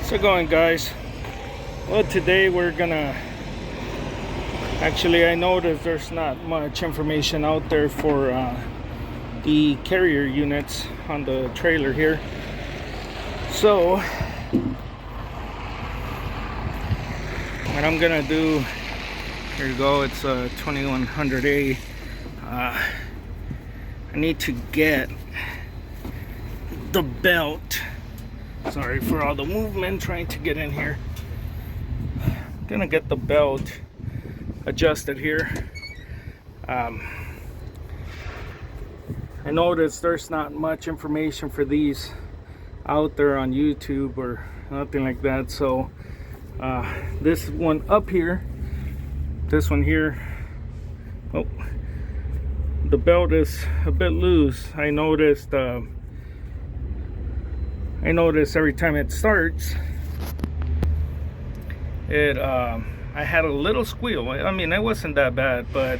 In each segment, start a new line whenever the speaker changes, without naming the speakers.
So going, guys. Well, today we're gonna actually, I noticed there's not much information out there for the carrier units on the trailer here. So what I'm gonna do, here you go, it's a 2100A. I need to get the belt. Sorry for all the movement trying to get in here. I'm gonna get the belt adjusted here. I noticed there's not much information for these out there on YouTube or nothing like that. So this one up here, this one here, oh, the belt is a bit loose. I noticed every time it starts, I had a little squeal. I mean, it wasn't that bad, but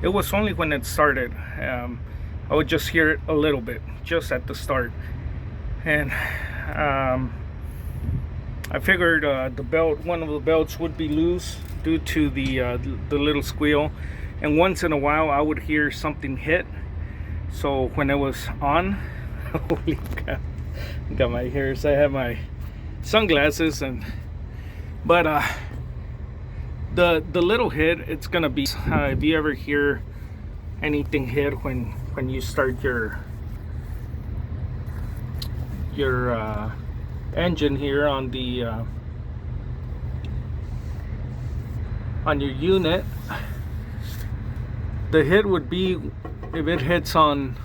it was only when it started. I would just hear it a little bit, just at the start. And I figured the belt, one of the belts would be loose due to the little squeal. And once in a while, I would hear something hit. So when it was on, holy cow, got my hairs. I have my sunglasses, but the little hit, it's gonna be if you ever hear anything hit when you start your engine here on the on your unit, the hit would be if it hits on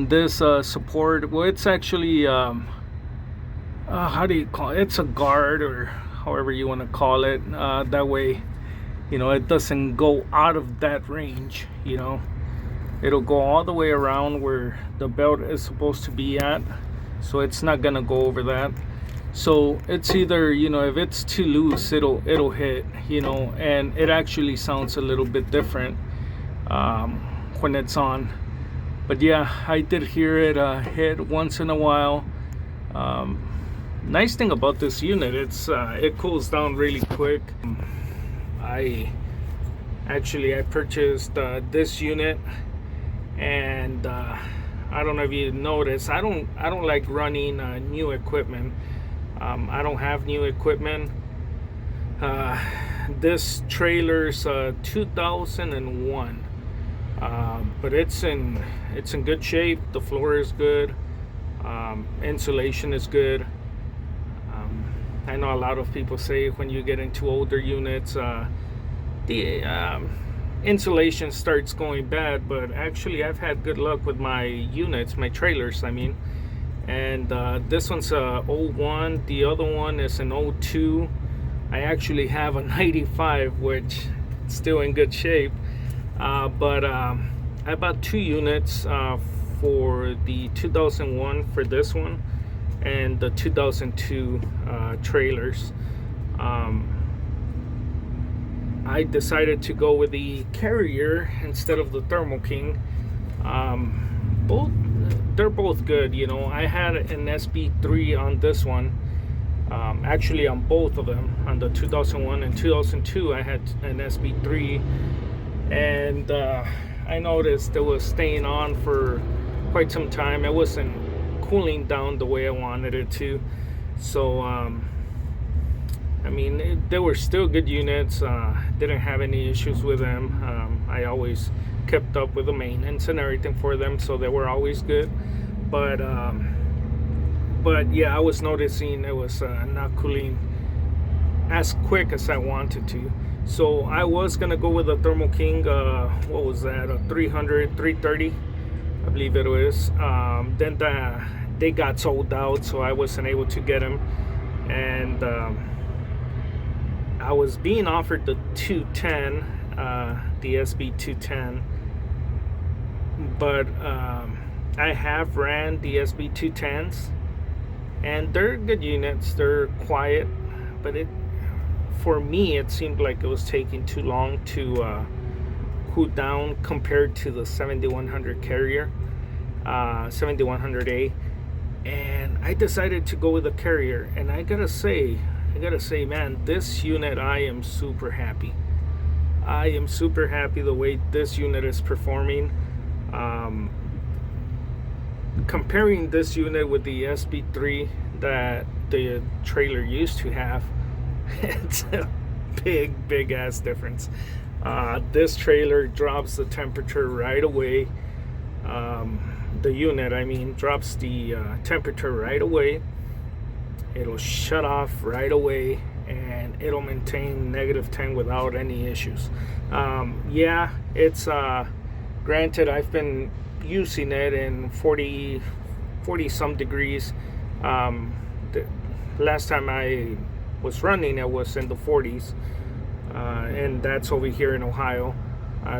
this support. Well, it's actually how do you call it? It's a guard, or however you want to call it. That way, you know, it doesn't go out of that range. You know, it'll go all the way around where the belt is supposed to be at, so it's not gonna go over that. So it's either, you know, if it's too loose, it'll hit, you know, and it actually sounds a little bit different when it's on. But yeah, I did hear it hit once in a while. Nice thing about this unit, it cools down really quick. I purchased this unit, and I don't know if you noticed, I don't like running new equipment. I don't have new equipment. This trailer's 2001. But it's in good shape. The floor is good. Insulation is good. I know a lot of people say when you get into older units, the insulation starts going bad, but actually I've had good luck with my units, my trailers, I mean. And this one's a 01, the other one is an 02. I actually have a 95, which is still in good shape. But I bought two units for the 2001 for this one, and the 2002 trailers. I decided to go with the carrier instead of the Thermo King. They're both good, you know. I had an SB3 on this one. Actually on both of them, on the 2001 and 2002 I had an SB3, and I noticed it was staying on for quite some time. It wasn't cooling down the way I wanted it to. So I mean, they were still good units. Didn't have any issues with them. I always kept up with the maintenance and everything for them, so they were always good. But yeah, I was noticing it was not cooling as quick as I wanted to. So I was gonna go with a Thermo King. What was that? A 330, I believe it was. Then they got sold out, so I wasn't able to get them. And I was being offered the 210, the SB 210, but I have ran the SB 210s, and they're good units. They're quiet, but for me, it seemed like it was taking too long to cool down compared to the 7100 carrier, 7100A. and I decided to go with a Carrier. And I gotta say, man, this unit, I am super happy. I am super happy the way this unit is performing. Comparing this unit with the SB3 that the trailer used to have, it's a big ass difference. This trailer drops the temperature right away. The unit, I mean, drops the temperature right away. It'll shut off right away, and it'll maintain -10 without any issues. Yeah, it's granted, I've been using it in 40 some degrees. The last time I was running, it was in the 40s, and that's over here in Ohio.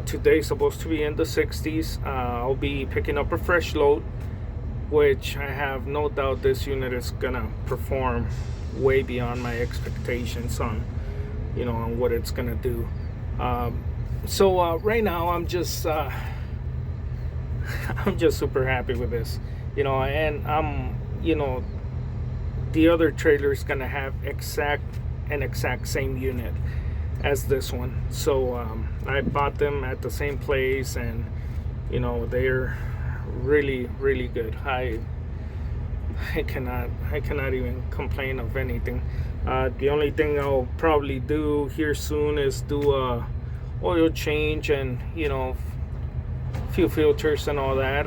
Today's supposed to be in the 60s. I'll be picking up a fresh load, which I have no doubt this unit is gonna perform way beyond my expectations on, on what it's gonna do. So right now I'm just I'm just super happy with this, and the other trailer is gonna have an exact same unit as this one. So I bought them at the same place, and they're really good. I cannot even complain of anything. The only thing I'll probably do here soon is do a oil change, and few filters and all that,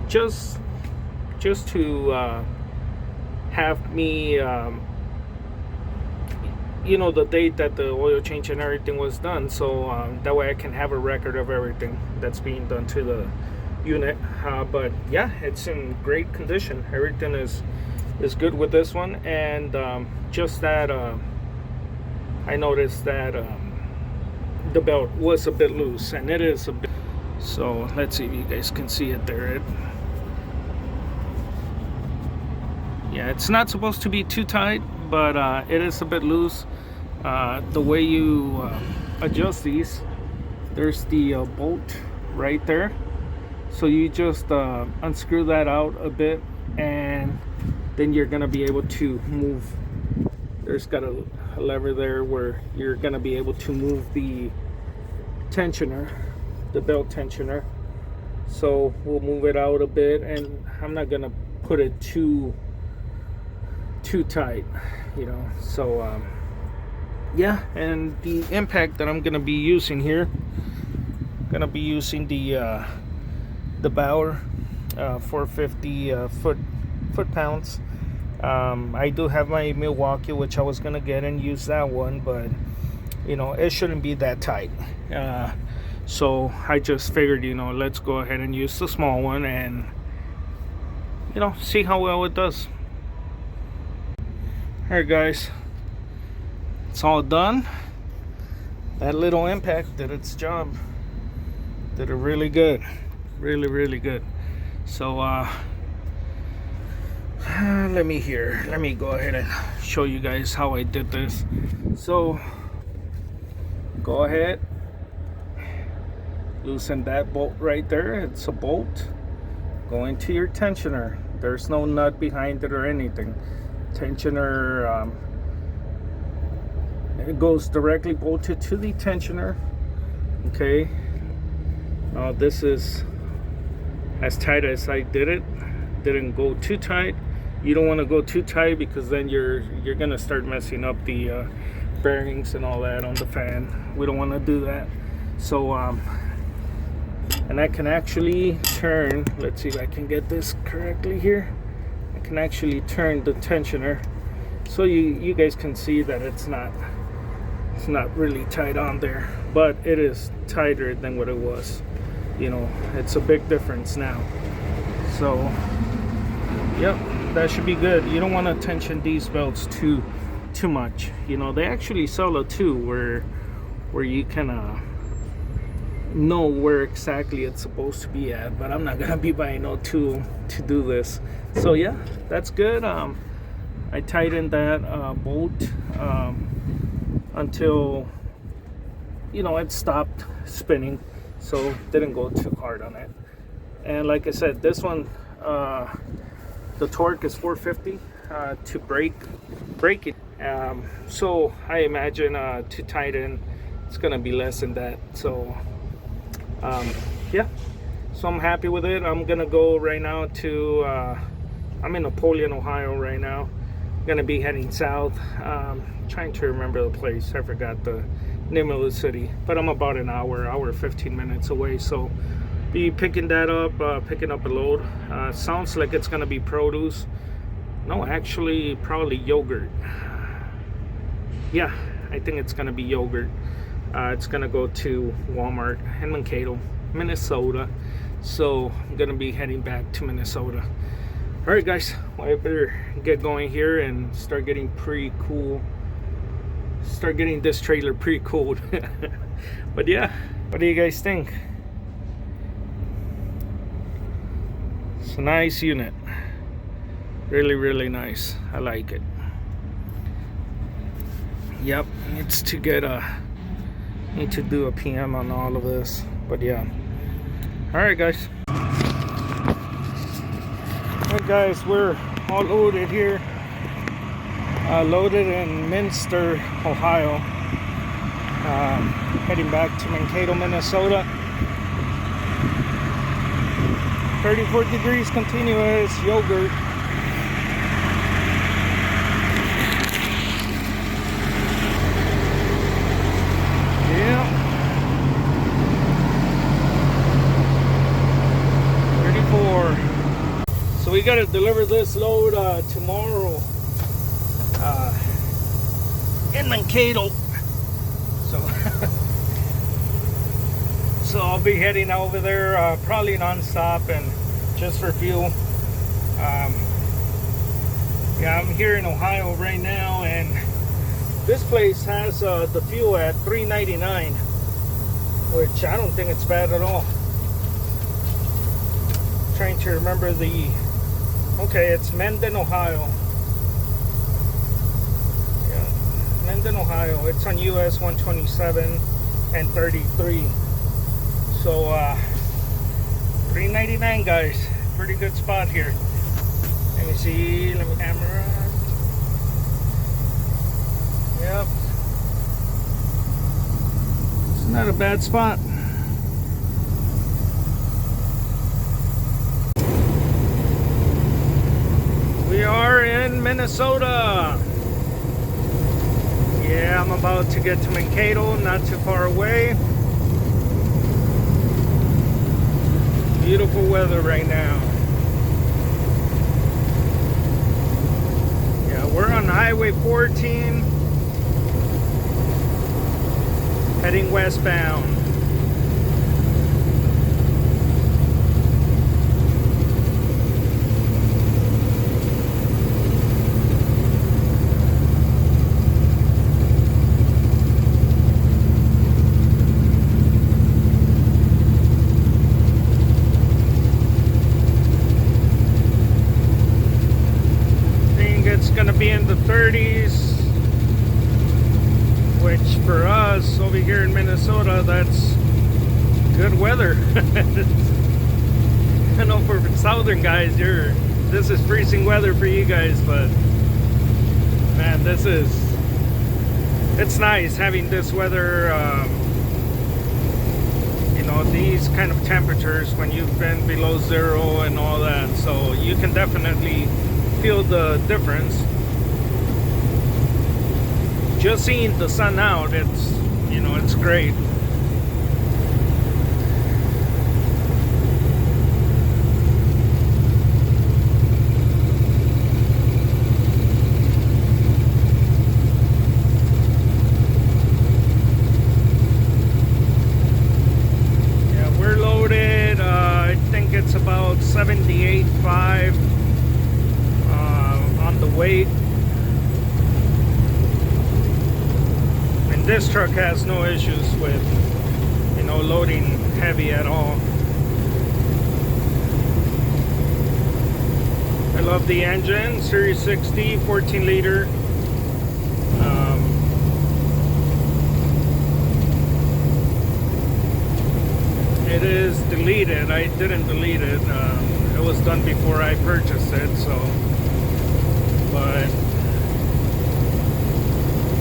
just to have me the date that the oil change and everything was done, so that way I can have a record of everything that's being done to the unit. But yeah, it's in great condition. Everything is good with this one, and just that I noticed that the belt was a bit loose, and it is a bit. So let's see if you guys can see it there. Yeah, it's not supposed to be too tight, but it is a bit loose. The way you adjust these, there's the bolt right there, so you just unscrew that out a bit, and then you're gonna be able to move. There's got a lever there where you're gonna be able to move the tensioner, the belt tensioner. So we'll move it out a bit, and I'm not gonna put it too tight, so yeah. And the impact that I'm gonna be using here, gonna be using the Bauer 450 foot-pounds. I do have my Milwaukee, which I was gonna get and use that one, but it shouldn't be that tight. So I just figured, let's go ahead and use the small one, and see how well it does. Alright guys, it's all done. That little impact did its job. Did it really good. Really good. So let me go ahead and show you guys how I did this. So go ahead, loosen that bolt right there. It's a bolt. Go into your tensioner. There's no nut behind it or anything. Tensioner, it goes directly bolted to the tensioner. Okay, now this is as tight as I did it. Didn't go too tight. You don't want to go too tight, because then you're gonna start messing up the bearings and all that on the fan. We don't want to do that. So and I can actually turn, let's see if I can get this correctly here. I can actually turn the tensioner, so you guys can see that it's not really tight on there, but it is tighter than what it was. It's a big difference now. So yep, that should be good. You don't want to tension these belts too much. They actually sell a 2 where you can know where exactly it's supposed to be at, but I'm not gonna be buying no 2 to do this. So yeah, that's good. I tightened that bolt until it stopped spinning, so didn't go too hard on it. And like I said, this one The torque is 450 to brake it. So I imagine to tighten, it's gonna be less than that. So yeah, so I'm happy with it. I'm gonna go right now to I'm in Napoleon, Ohio right now. I'm gonna be heading south. Trying to remember the place. I forgot the name of the city, but I'm about an hour 15 minutes away. So be picking that up, picking up a load. Sounds like it's gonna be produce. No, actually probably yogurt. Yeah, I think it's gonna be yogurt. It's gonna go to Walmart in Mankato, Minnesota. So I'm gonna be heading back to Minnesota. All right, guys, well, I better get going here and start getting pre-cool. Start getting this trailer pre-cooled. But yeah, what do you guys think? It's a nice unit. Really, really nice. I like it. Yep, needs to get need to do a PM on all of this. But yeah. Alright, guys. Alright, guys, we're all loaded here. Loaded in Minster, Ohio. Heading back to Mankato, Minnesota. 34 degrees continuous, yogurt. Yeah. 34. So we gotta deliver this load tomorrow in Mankato. So so I'll be heading over there probably non-stop and just for fuel. Yeah, I'm here in Ohio right now, and this place has the fuel at $3.99, which I don't think it's bad at all. Trying to remember the, okay, it's Mendon, Ohio. Yeah, Mendon, Ohio. It's on US 127 and 33. So $3.99, guys. Pretty good spot here. Let me see. Let me camera. Yep. It's not a bad spot. We are in Minnesota. Yeah, I'm about to get to Mankato, not too far away. Beautiful weather right now. Yeah, we're on Highway 14, heading westbound. Gonna be in the 30s, which for us over here in Minnesota, that's good weather. I know for southern guys, this is freezing weather for you guys, but man, it's nice having this weather, you know, these kind of temperatures when you've been below zero and all that, so you can definitely feel the difference. Just seeing the sun out, it's, you know, it's great. Yeah, we're loaded. I think it's about 78.5 on the weight. This truck has no issues with, you know, loading heavy at all. I love the engine, Series 60, 14 liter. It is deleted. I didn't delete it. it was done before I purchased it, so. But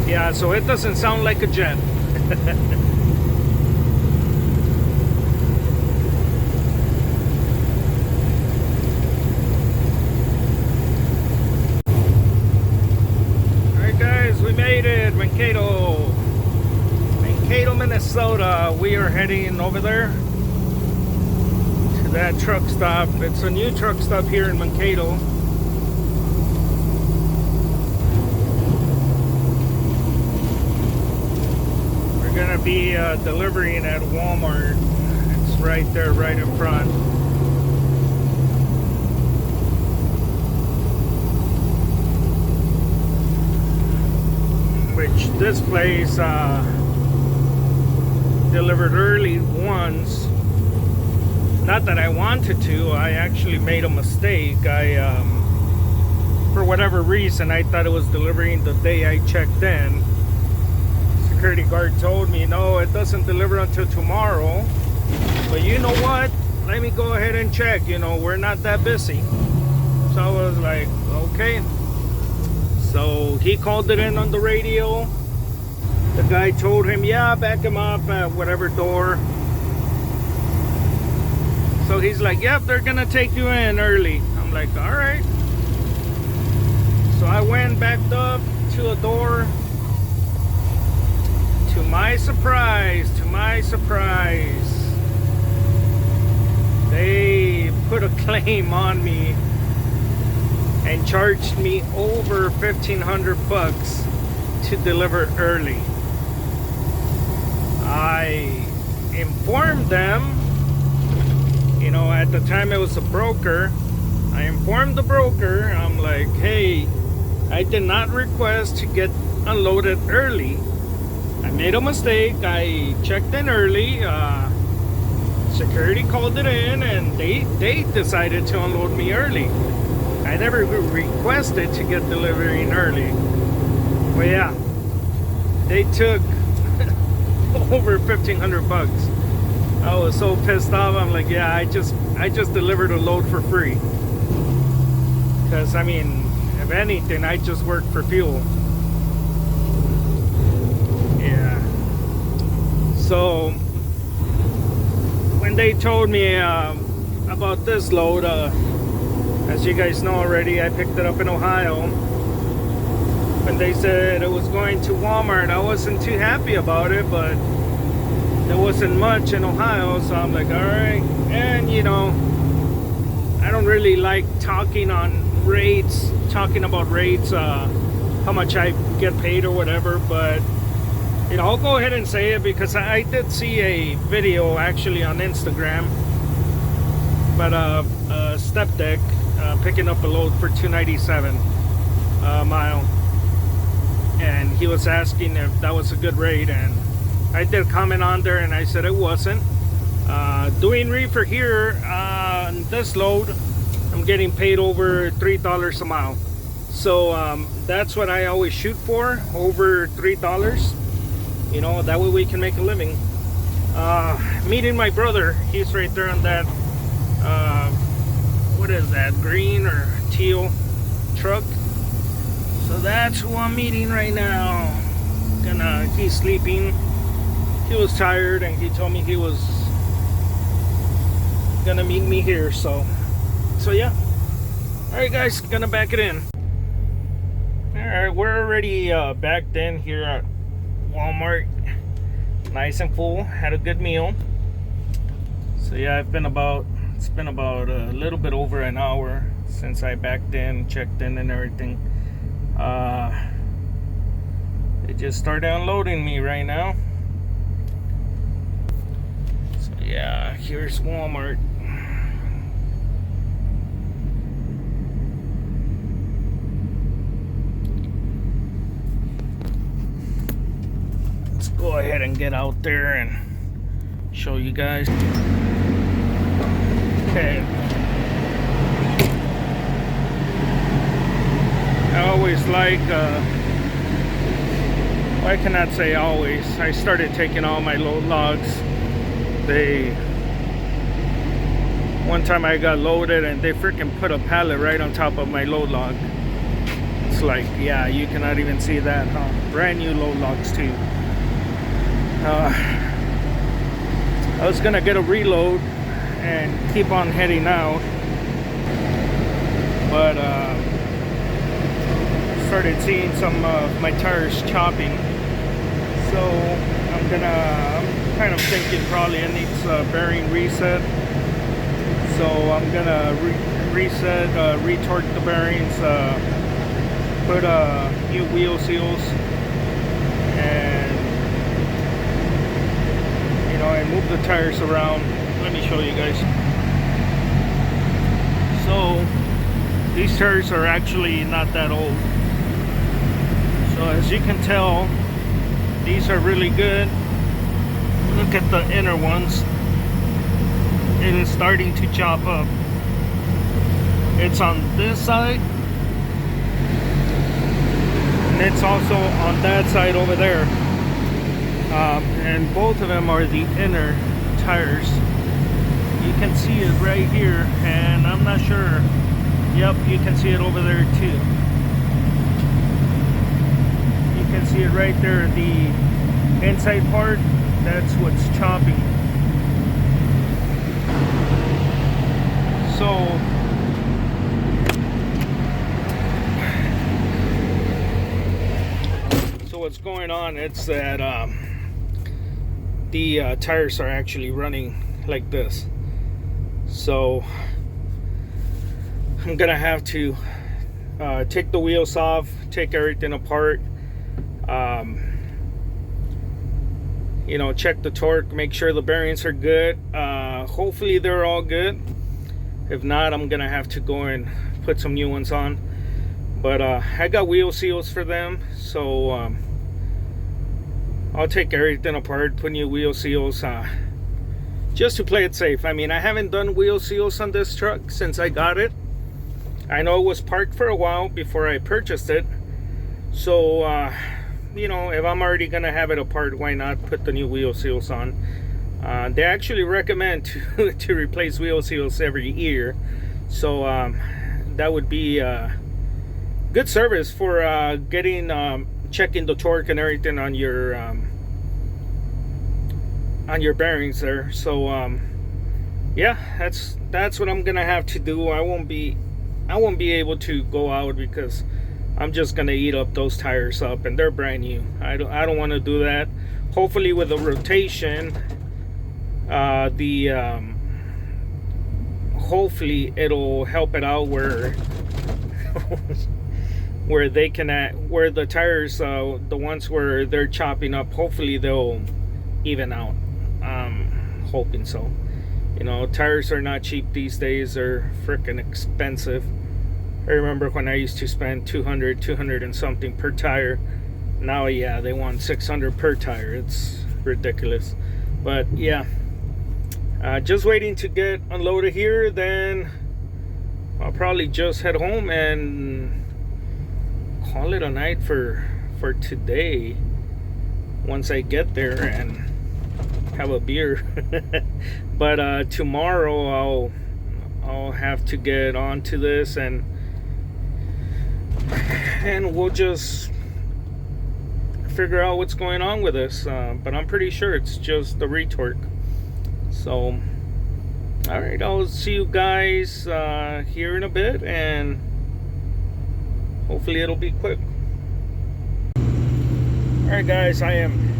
yeah, so it doesn't sound like a jet. Alright guys, we made it. Mankato, Minnesota. We are heading over there to that truck stop. It's a new truck stop here in Mankato. We're gonna be delivering at Walmart. It's right there, right in front. Which this place delivered early once. Not that I wanted to, I actually made a mistake. For whatever reason, I thought it was delivering the day I checked in. Security guard told me, no, it doesn't deliver until tomorrow. But you know what? Let me go ahead and check. You know, we're not that busy. So I was like, okay. So he called it in on the radio. The guy told him, yeah, back him up at whatever door. So he's like, yep, they're gonna take you in early. I'm like, all right. So I went backed up to a door. To my surprise, they put a claim on me and charged me over $1,500 to deliver early. I informed them, you know, at the time it was a broker. I informed the broker, I'm like, hey, I did not request to get unloaded early. I made a mistake. I checked in early. Security called it in and they decided to unload me early. I never requested to get delivery early. But yeah, they took over $1,500. I was so pissed off. I'm like, yeah, I just delivered a load for free. Because I mean, if anything, I just worked for fuel. Yeah. So when they told me about this load, as you guys know already, I picked it up in Ohio. When they said it was going to Walmart, I wasn't too happy about it, but there wasn't much in Ohio, so I'm like, all right. And you know, I don't really like talking about rates, how much I get paid or whatever, but you know, I'll go ahead and say it because I did see a video actually on Instagram, but a step deck picking up a load for $297 a mile, and he was asking if that was a good rate, and I did comment on there and I said it wasn't. Doing reefer here on this load, I'm getting paid over $3 a mile, so that's what I always shoot for, over $3. You know, that way we can make a living. Meeting my brother, he's right there on that what is that, green or teal truck. So that's who I'm meeting right now. He's sleeping. He was tired and he told me he was gonna meet me here, so yeah. Alright guys, gonna back it in. Alright, we're already backed in here at Walmart. Nice and full, had a good meal. So yeah, it's been about a little bit over an hour since I backed in, checked in and everything. They just started unloading me right now. So yeah, here's Walmart. Let's go ahead and get out there and show you guys. Okay. I always like, I cannot say always. I started taking all my load logs. They One time I got loaded and they freaking put a pallet right on top of my load log. It's like, yeah, you cannot even see that, huh? Brand new load logs too. I was gonna get a reload and keep on heading out, but started seeing some of my tires chopping, so I'm kind of thinking probably it needs a bearing reset. So I'm gonna reset, retorque the bearings, put new wheel seals, and and move the tires around. Let me show you guys. So these tires are actually not that old. So as you can tell, these are really good. Look at the inner ones. It is starting to chop up. It's on this side, and it's also on that side over there. And both of them are the inner tires. You can see it right here, and I'm not sure. Yep, you can see it over there too. You can see it right there. The inside part, that's what's chopping. So what's going on? It's that the tires are actually running like this. So I'm gonna have to take the wheels off, take everything apart, check the torque, make sure the bearings are good. Hopefully they're all good. If not, I'm gonna have to go and put some new ones on. But I got wheel seals for them, so I'll take everything apart, put new wheel seals, just to play it safe. I mean, I haven't done wheel seals on this truck since I got it. I know it was parked for a while before I purchased it, so if I'm already gonna have it apart, why not put the new wheel seals on? They actually recommend to replace wheel seals every year, so that would be good service for checking the torque and everything on your bearings there. So yeah, that's what I'm gonna have to do. I won't be able to go out because I'm just gonna eat up those tires up, and they're brand new. I don't want to do that. Hopefully with the rotation, hopefully it'll help it out where where they can where the tires, the ones where they're chopping up, hopefully they'll even out. Hoping so. Tires are not cheap these days. They're freaking expensive. I remember when I used to spend 200 and something per tire. Now, yeah, they want 600 per tire. It's ridiculous. But yeah, just waiting to get unloaded here. Then I'll probably just head home and call it a night for today. Once I get there and have a beer. But tomorrow I'll have to get onto this, and we'll just figure out what's going on with this. But I'm pretty sure it's just the retorque. So all right, I'll see you guys here in a bit, and hopefully it'll be quick. All right, guys, I am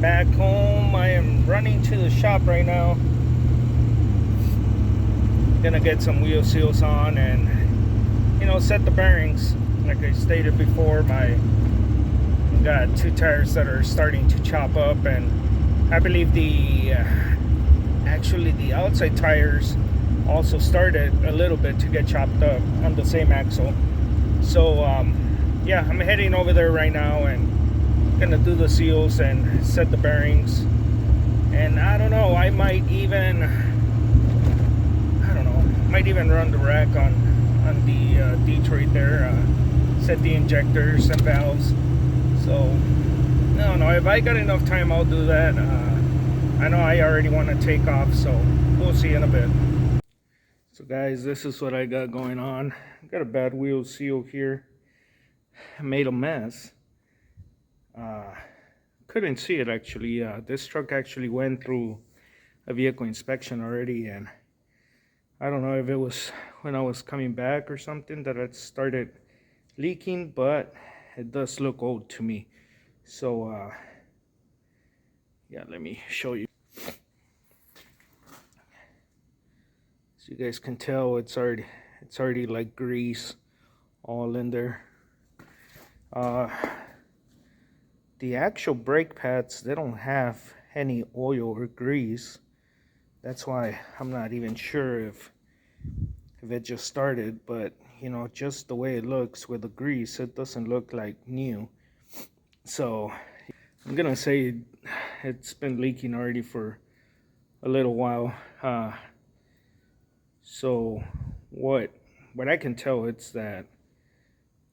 back home. I am running to the shop right now. Gonna get some wheel seals on and set the bearings. Like I stated before, I've got two tires that are starting to chop up, and I believe actually the outside tires also started a little bit to get chopped up on the same axle. So yeah, I'm heading over there right now and gonna do the seals and set the bearings. And I don't know, I might even run the rack on the Detroit there, set the injectors and valves. So I don't know, if I got enough time, I'll do that. I know I already want to take off, so we'll see. see you in a bit. So guys, this is what I got going on. I got a bad wheel seal here. I made a mess. Couldn't see it actually. This truck actually went through a vehicle inspection already, and I don't know if it was when I was coming back or something that it started leaking, but it does look old to me. So yeah, let me show you. So you guys can tell it's already like grease all in there. The actual brake pads, they don't have any oil or grease. That's why I'm not even sure if it just started, but you know, just the way it looks with the grease, it doesn't look like new. So I'm gonna say it's been leaking already for a little while. So what I can tell, it's that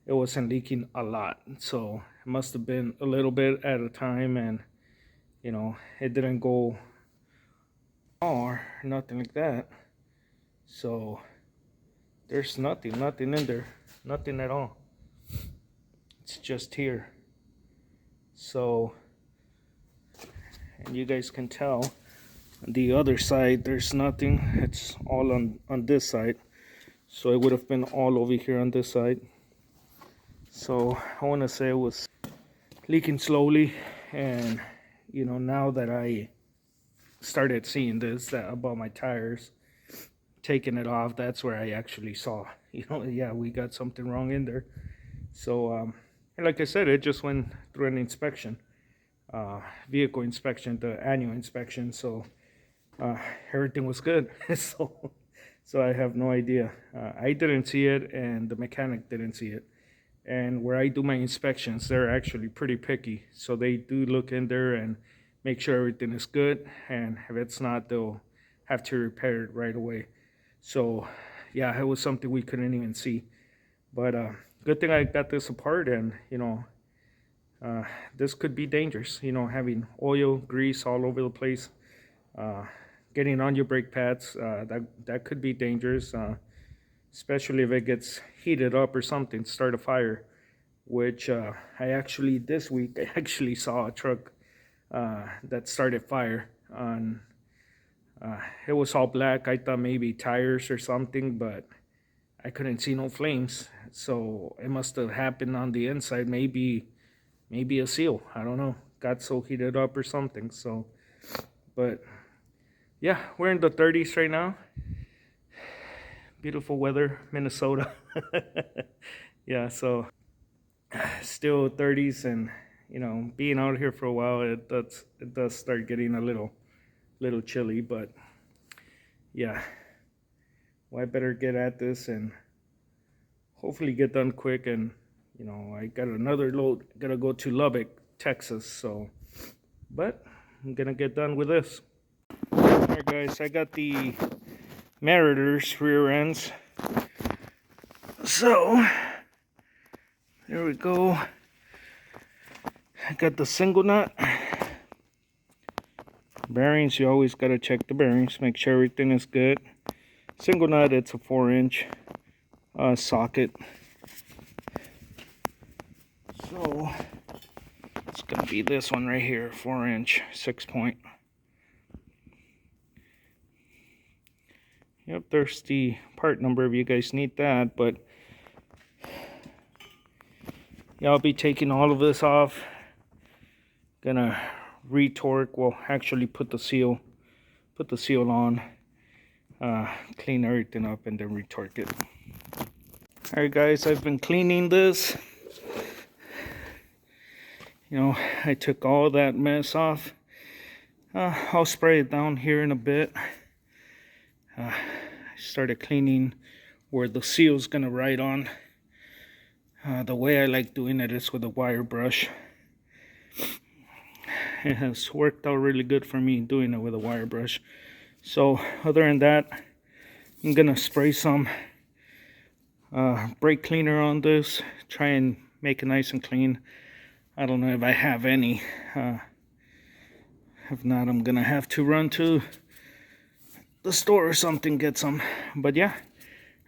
it wasn't leaking a lot, so it must have been a little bit at a time, and you know, it didn't go or nothing like that. So there's nothing in there, nothing at all. It's just here. So, and you guys can tell on the other side there's nothing. It's all on this side. So it would have been all over here on this side. So I want to say it was leaking slowly, and you know, now that I started seeing this about my tires, taking it off, that's where I actually saw, you know, yeah, we got something wrong in there. So like I said, it just went through an inspection, vehicle inspection, the annual inspection. So everything was good. So I have no idea. I didn't see it, and the mechanic didn't see it. And where I do my inspections, they're actually pretty picky. So they do look in there and make sure everything is good. And if it's not, they'll have to repair it right away. So yeah, it was something we couldn't even see. But good thing I got this apart, and you know, this could be dangerous. You know, having oil, grease all over the place, getting on your brake pads, that could be dangerous. Especially if it gets heated up or something, start a fire, which I actually, this week, I actually saw a truck that started fire. On it was all black. I thought maybe tires or something, but I couldn't see no flames. So it must have happened on the inside, maybe a seal, I don't know, got so heated up or something. So, but yeah, we're in the 30s right now. Beautiful weather, Minnesota. Yeah, so still 30s, and you know, being out here for a while, it does start getting a little chilly. But yeah, well, I better get at this and hopefully get done quick. And you know, I got another load, gotta go to Lubbock, Texas. So, but I'm gonna get done with this. All right, guys, I got the Meritor's rear ends. So there we go. I got the single nut. Bearings, you always got to check the bearings, make sure everything is good. Single nut, it's a 4-inch socket. So it's gonna be this one right here, 4-inch 6-point. Yep, there's the part number if you guys need that. But yeah, I'll be taking all of this off. Gonna re-torque, well, actually put the seal on, clean everything up, and then re-torque it. Alright guys, I've been cleaning this. You know, I took all that mess off. I'll spray it down here in a bit. I started cleaning where the seal's gonna ride on. The way I like doing it is with a wire brush. It has worked out really good for me doing it with a wire brush. So other than that, I'm gonna spray some brake cleaner on this, try and make it nice and clean. I don't know if I have any. If not, I'm gonna have to run to the store or something, get some. But yeah,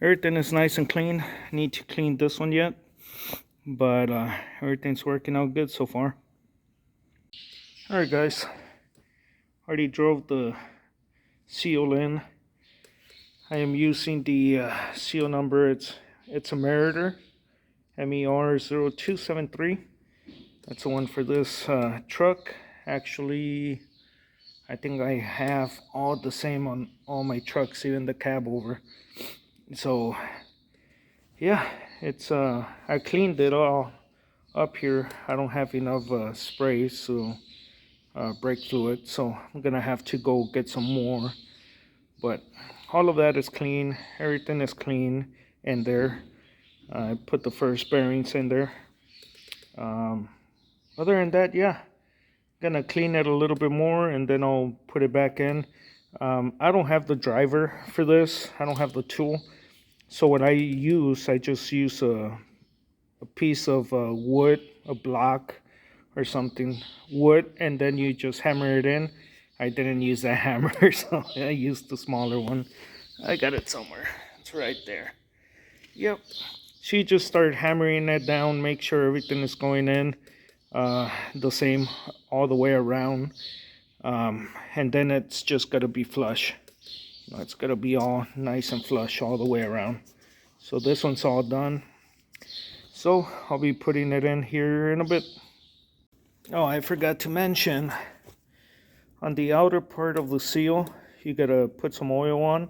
everything is nice and clean. Need to clean this one yet, but everything's working out good so far. All right, guys, already drove the seal in. I am using the seal number. It's a Meritor MER0273. That's the one for this truck. Actually, I think I have all the same on all my trucks, even the cab over. So yeah, it's I cleaned it all up here. I don't have enough spray, so brake fluid, so I'm gonna have to go get some more. But all of that is clean. Everything is clean in there. I put the first bearings in there. Other than that, yeah, gonna clean it a little bit more and then I'll put it back in. I don't have the driver for this. I don't have the tool. So what I just use a piece of wood, a block or something, wood, and then you just hammer it in. I didn't use that hammer, so I used the smaller one. I got it somewhere. It's right there. Yep. So you just start hammering it down, make sure everything is going in the same all the way around, and then it's just gotta be flush. It's gotta be all nice and flush all the way around. So this one's all done. So I'll be putting it in here in a bit. Oh, I forgot to mention, on the outer part of the seal, you gotta put some oil on.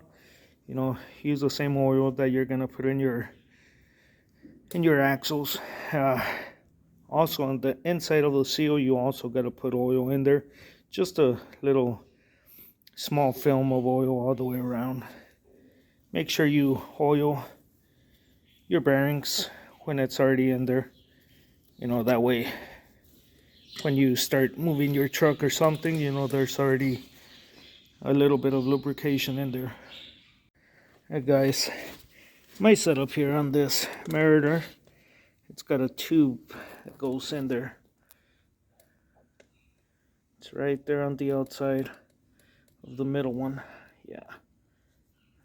You know, use the same oil that you're gonna put in your axles. Also on the inside of the seal, you also gotta put oil in there. Just a little small film of oil all the way around. Make sure you oil your bearings when it's already in there. You know, that way when you start moving your truck or something, you know, there's already a little bit of lubrication in there. Hey guys, my setup here on this Meritor, it's got a tube that goes in there. It's right there on the outside of the middle one. Yeah,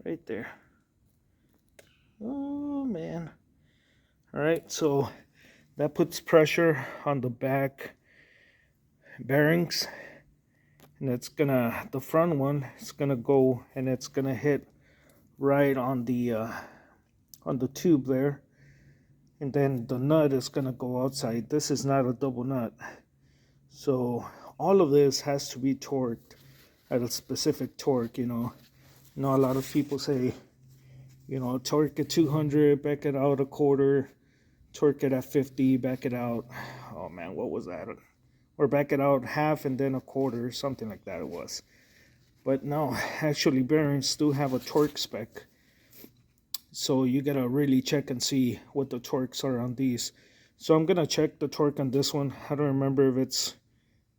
right there. Oh man. All right, so that puts pressure on the back bearings, and it's gonna, the front one, it's gonna go and it's gonna hit right on the tube there, and then the nut is gonna go outside. This is not a double nut, so all of this has to be torqued at a specific torque. You know, a lot of people say, you know, torque at 200, back it out a quarter, torque it at 50, back it out, oh man, what was that? Or back it out half and then a quarter, something like that it was. But no, actually bearings do have a torque spec. So you gotta really check and see what the torques are on these. So I'm gonna check the torque on this one. I don't remember if it's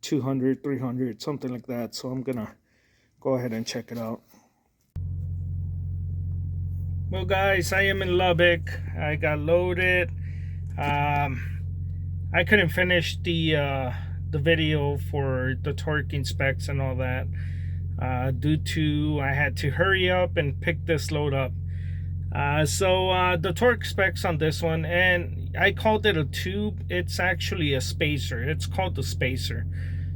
200, 300, something like that. So I'm gonna go ahead and check it out. Well guys, I am in Lubbock. I got loaded. I couldn't finish the video for the torquing specs and all that due to I had to hurry up and pick this load up. So the torque specs on this one, and I called it a tube. It's actually a spacer. It's called the spacer.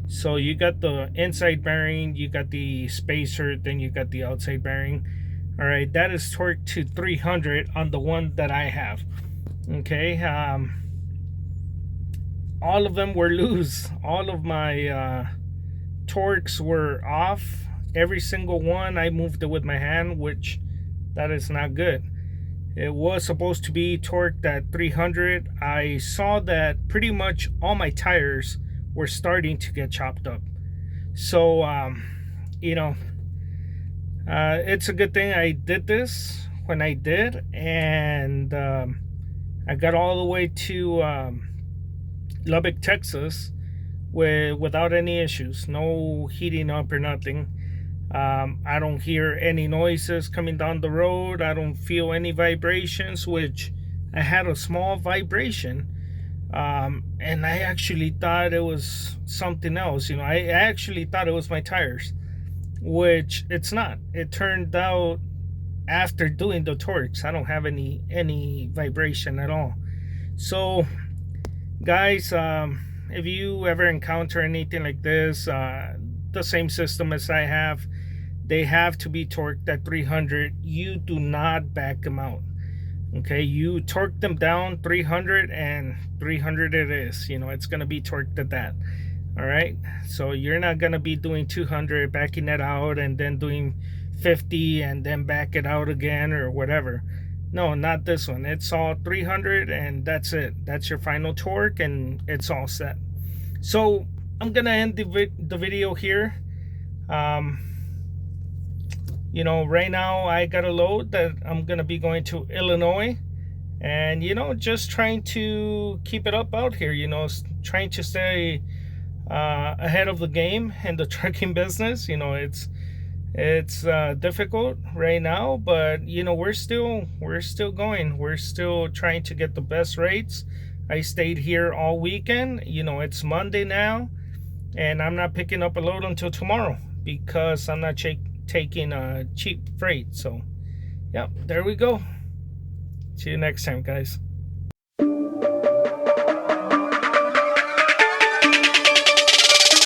So you got the inside bearing, you got the spacer, then you got the outside bearing. All right, that is torqued to 300 on the one that I have. Okay, all of them were loose. All of my torques were off. Every single one, I moved it with my hand, which that is not good. It was supposed to be torqued at 300. I saw that pretty much all my tires were starting to get chopped up. So, you know, it's a good thing I did this when I did. And I got all the way to Lubbock, Texas without any issues. No heating up or nothing. I don't hear any noises coming down the road. I don't feel any vibrations, which I had a small vibration. And I actually thought it was something else. You know, I actually thought it was my tires, which it's not. It turned out after doing the torques, I don't have any vibration at all. So guys, if you ever encounter anything like this, the same system as I have, they have to be torqued at 300. You do not back them out. Okay, you torque them down 300 and 300 it is. You know, it's going to be torqued at that. All right, so you're not going to be doing 200, backing it out, and then doing 50 and then back it out again or whatever. No, not this one. It's all 300 and that's it. That's your final torque and it's all set. So I'm gonna end the video here. You know, right now I got a load that I'm gonna be going to Illinois, and you know, just trying to keep it up out here. You know, trying to stay ahead of the game in the trucking business. You know, it's difficult right now, but you know, we're still going. We're still trying to get the best rates. I stayed here all weekend. You know, it's Monday now, and I'm not picking up a load until tomorrow because I'm not taking cheap freight. So yeah, there we go. See you next time, guys.